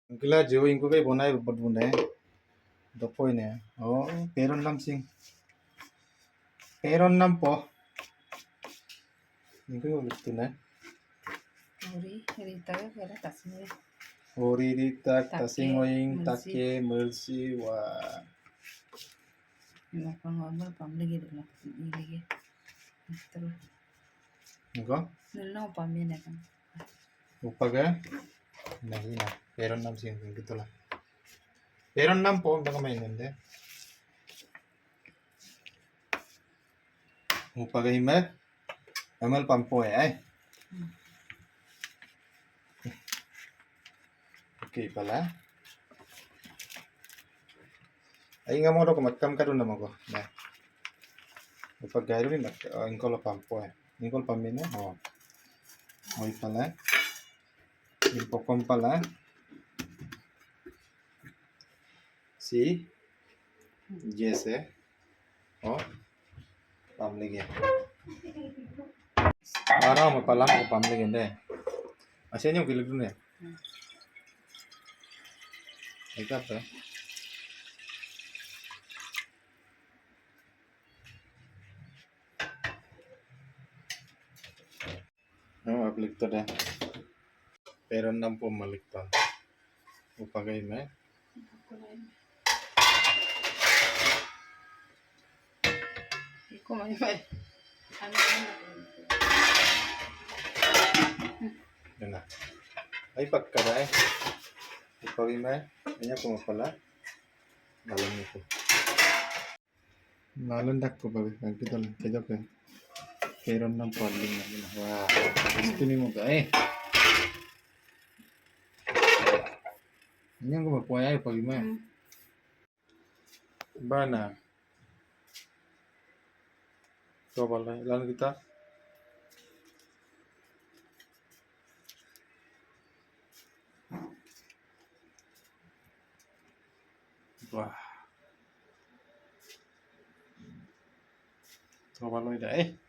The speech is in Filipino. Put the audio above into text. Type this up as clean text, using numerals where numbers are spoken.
Gila jo ingko kay bonai bud bunde. Dopoy ne. Oh, peron nam sing. Peron nam po. Ingko ulit to na. Uri, rita ka kaya tasmi. Hori ditak Take, tasingoying mulsi. take mulsi wa. Yung pang pamlagi dulu. Ilagi. Terus, Ingko? nila ko pamilya kan. Upaga. Nahina. Peron nam sing gitu lah. Peron nam po baka may nende. Upaga himat. Amal pampo ay. Okay pala. Ay nga mo do kumatkam ka doon naman ko. Na. Upag gayro rin, ingko la pampo eh. Ingko la pamina. Oh. Okay pala. Ingpokom pala. Si. Yes eh. Oh. Pamligyan. Araw mo pala ako pamligyan deh. Asin yung kilig doon eh. Ika pa. Ano, mabaligtad eh. Pero nang pumaligtad. Upagay na eh. Iko may may. Ano Yan na. Ay pagkada eh. Upagay na eh. Kanya pumapala. Malam ito. Malandak ko ba? Nagkita lang. Kaya pa. Pero nang paling na. Wow. Gusto ni mo ka eh. Yan ko mapuaya pag ima. Bana. Ito pala. Ilan kita? Wah. Ito pala ida eh.